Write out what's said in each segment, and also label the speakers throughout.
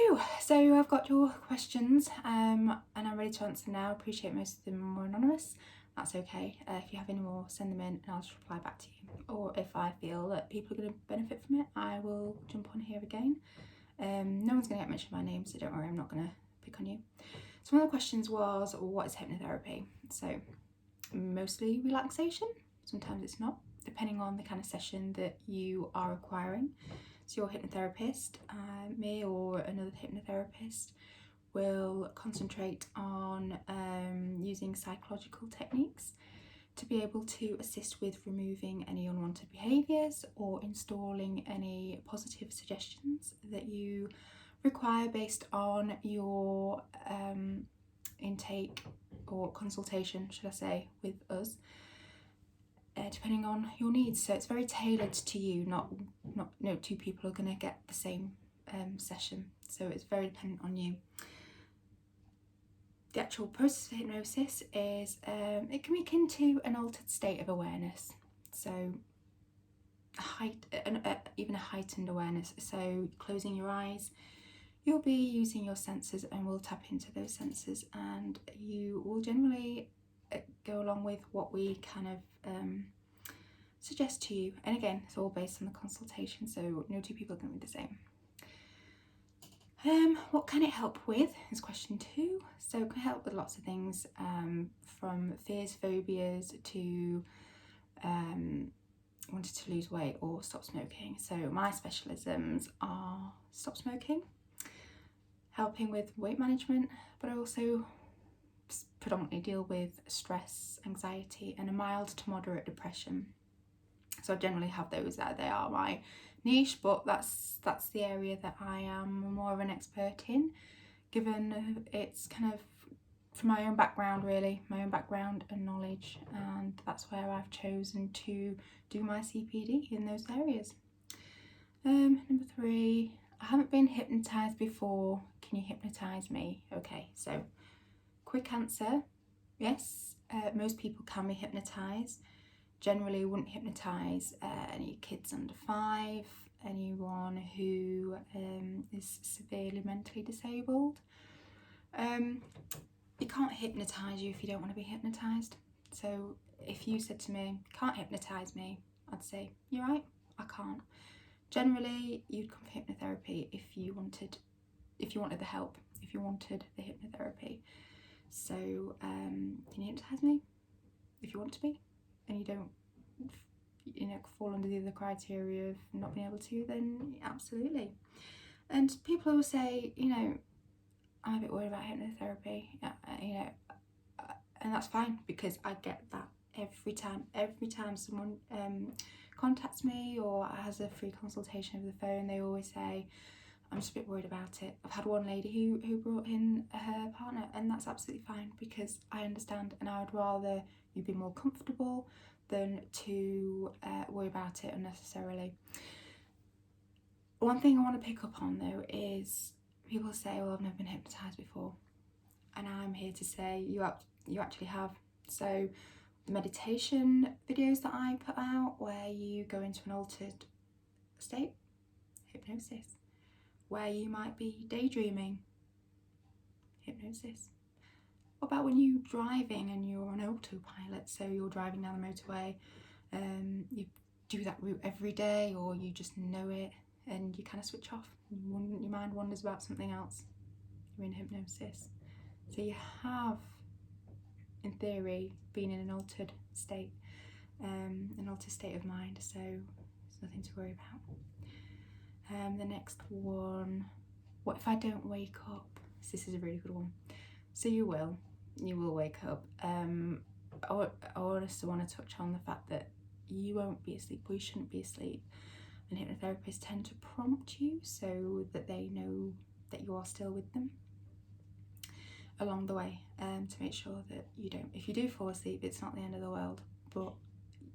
Speaker 1: Whew. So I've got your questions and I'm ready to answer now. Appreciate most of them were anonymous. That's okay. If you have any more, send them in and I'll just reply back to you. Or if I feel that people are going to benefit from it, I will jump on here again. No one's going to get mentioned by name, so don't worry, I'm not going to pick on you. So one of the questions was, what is hypnotherapy? So mostly relaxation. Sometimes it's not, depending on the kind of session that you are requiring. So your hypnotherapist, me or another hypnotherapist, will concentrate on using psychological techniques to be able to assist with removing any unwanted behaviours or installing any positive suggestions that you require based on your intake or consultation, should I say, with us. Depending on your needs, so it's very tailored to you. Not no two people are going to get the same session, so it's very dependent on you. The actual process of hypnosis is it can be akin to an altered state of awareness, so even a heightened awareness. So closing your eyes, you'll be using your senses and we'll tap into those senses, and you will generally go along with what we kind of suggest to you. And again, it's all based on the consultation, so no two people are going to be the same. What can it help with is question 2. So it can help with lots of things, from fears, phobias to wanted to lose weight or stop smoking. So my specialisms are stop smoking, helping with weight management, but I also predominantly deal with stress, anxiety and a mild to moderate depression. So I generally have those there. They are my niche, but that's the area that I am more of an expert in, given it's kind of from my own background, really, my own background and knowledge, and that's where I've chosen to do my CPD in those areas. Number 3, I haven't been hypnotised before. Can you hypnotise me? Okay, so quick answer, yes, most people can be hypnotised. Generally wouldn't hypnotise any kids under 5, anyone who is severely mentally disabled. You can't hypnotise you if you don't want to be hypnotised. So if you said to me, can't hypnotise me, I'd say, you're right, I can't. Generally, you'd come for hypnotherapy if you wanted the help, if you wanted the hypnotherapy. So can you hypnotise me if you want to be, and you don't, fall under the other criteria of not being able to, then absolutely. And people will say, I'm a bit worried about hypnotherapy, and that's fine, because I get that every time someone contacts me or has a free consultation over the phone. They always say, I'm just a bit worried about it. I've had one lady who brought in her partner, and that's absolutely fine, because I understand, and I would rather you be more comfortable than to worry about it unnecessarily. One thing I want to pick up on though is people say, well, I've never been hypnotised before, and I'm here to say you actually have. So the meditation videos that I put out, where you go into an altered state, hypnosis. Where you might be daydreaming, hypnosis. What about when you're driving and you're on autopilot? So you're driving down the motorway, you do that route every day, or you just know it and you kind of switch off. Your mind wanders about something else. You're in hypnosis. So you have, in theory, been in an altered state of mind. So there's nothing to worry about. The next one, what if I don't wake up? This is a really good one. So you will wake up. I also want to touch on the fact that you won't be asleep, or you shouldn't be asleep, and hypnotherapists tend to prompt you so that they know that you are still with them along the way, to make sure that you don't, if you do fall asleep, it's not the end of the world, but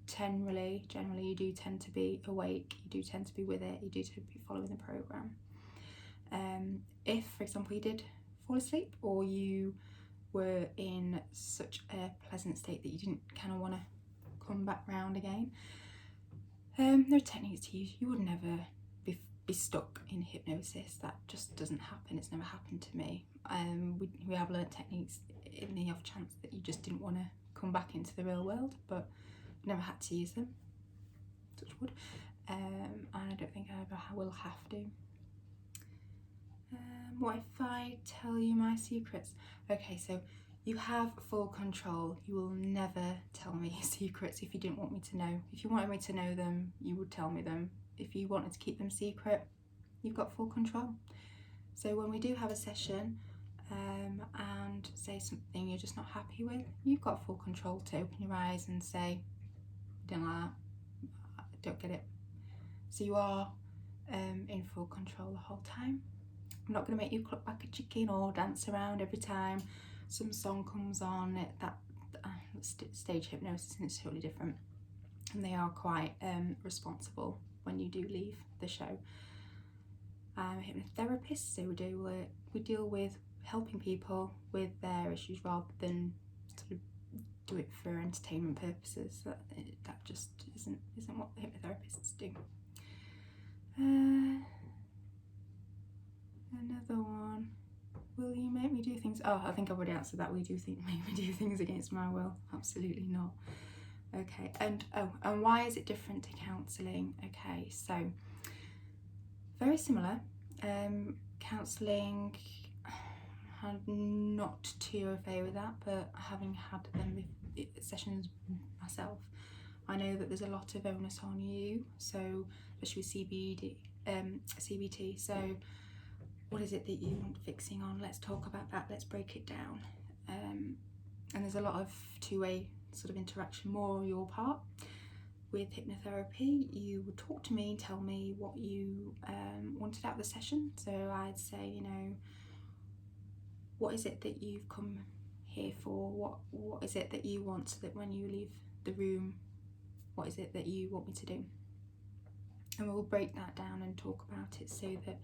Speaker 1: generally you do tend to be awake, you do tend to be with it, you do tend to be following the program. If, for example, you did fall asleep, or you were in such a pleasant state that you didn't kind of want to come back round again, there are techniques to use. You would never be be stuck in hypnosis. That just doesn't happen. It's never happened to me. We have learnt techniques in the off chance that you just didn't want to come back into the real world, but never had to use them, touch wood, and I don't think I ever will have to. What if I tell you my secrets? Okay, so you have full control. You will never tell me your secrets if you didn't want me to know. If you wanted me to know them, you would tell me them. If you wanted to keep them secret, you've got full control. So when we do have a session and say something you're just not happy with, you've got full control to open your eyes and say, don't like that, I don't get it. So you are in full control the whole time. I'm not going to make you cluck back a chicken or dance around every time some song comes on. Stage hypnosis, and it's totally different, and they are quite responsible when you do leave the show. I'm a hypnotherapist, so we deal with helping people with their issues rather than sort of do it for entertainment purposes. That just isn't what the hypnotherapists do. Another one. Will you make me do things? Oh, I think I've already answered that. Make me do things against my will. Absolutely not. Okay, and why is it different to counselling? Okay, so very similar. Counselling, I'm not too au fait with that, but having had them sessions myself, I know that there's a lot of onus on you. So especially with CBT. So what is it that you want fixing on? Let's talk about that. Let's break it down. And there's a lot of two-way sort of interaction, more on your part. With hypnotherapy, you would talk to me and tell me what you wanted out of the session. So I'd say, you know, what is it that you've come here for? What is it that you want, so that when you leave the room, what is it that you want me to do? And we'll break that down and talk about it, so that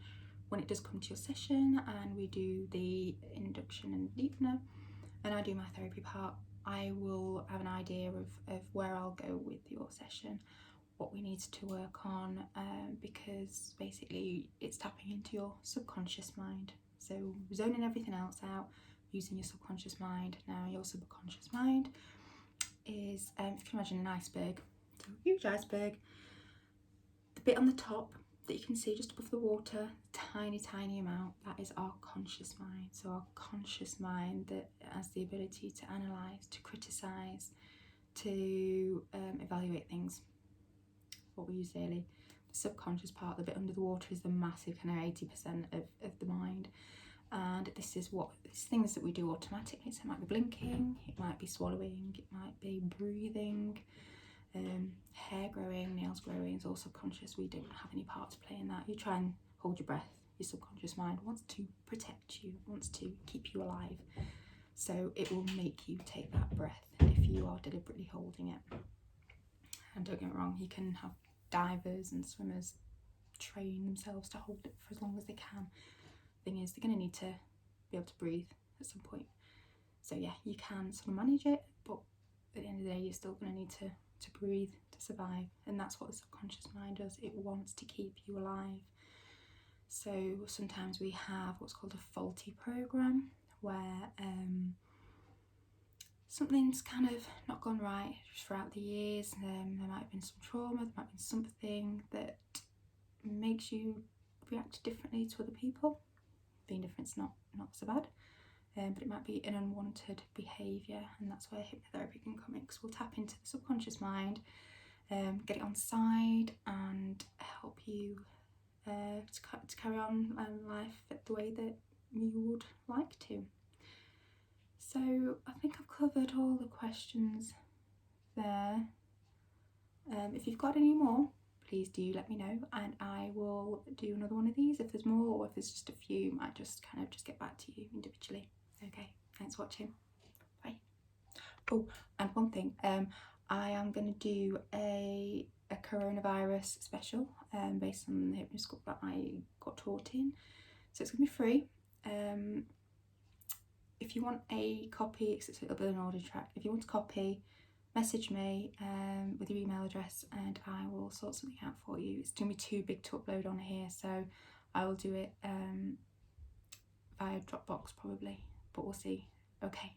Speaker 1: when it does come to your session and we do the induction and deepener and I do my therapy part, I will have an idea of where I'll go with your session, what we need to work on, because basically it's tapping into your subconscious mind. So zoning everything else out, using your subconscious mind. Now your subconscious mind is, if you can imagine an iceberg, so a huge iceberg, the bit on the top that you can see just above the water, tiny amount, that is our conscious mind. So our conscious mind that has the ability to analyse, to criticise, to evaluate things, what we use daily. The subconscious part, the bit under the water, is the massive kind of 80% of the mind. And this is things that we do automatically. So it might be blinking, it might be swallowing, it might be breathing, hair growing, nails growing. It's all subconscious. We don't have any part to play in that. You try and hold your breath. Your subconscious mind wants to protect you, wants to keep you alive. So it will make you take that breath if you are deliberately holding it. And don't get me wrong, you can have divers and swimmers train themselves to hold it for as long as they can. Thing is, they're going to need to be able to breathe at some point. So yeah, you can sort of manage it, but at the end of the day, you're still going to need to breathe to survive. And that's what the subconscious mind does. It wants to keep you alive. So sometimes we have what's called a faulty program, where something's kind of not gone right throughout the years. There might have been some trauma, there might have been something that makes you react differently to other people. Being different's not so bad, but it might be an unwanted behaviour, and that's where hypnotherapy can come in, because we'll tap into the subconscious mind, get it on side and help you to carry on life the way that you would like to. So I think I've covered all the questions there. If you've got any more, please do let me know, and I will do another one of these. If there's more, or if there's just a few, I might just get back to you individually. Okay, thanks for watching. Bye. Oh, and one thing, I am going to do a coronavirus special based on the hypnoscope that I got taught in. So it's going to be free. If you want a copy, it's a little bit of an audio track. If you want a copy, message me with your email address and I will sort something out for you. It's going to be too big to upload on here, so I will do it via Dropbox probably, but we'll see. Okay,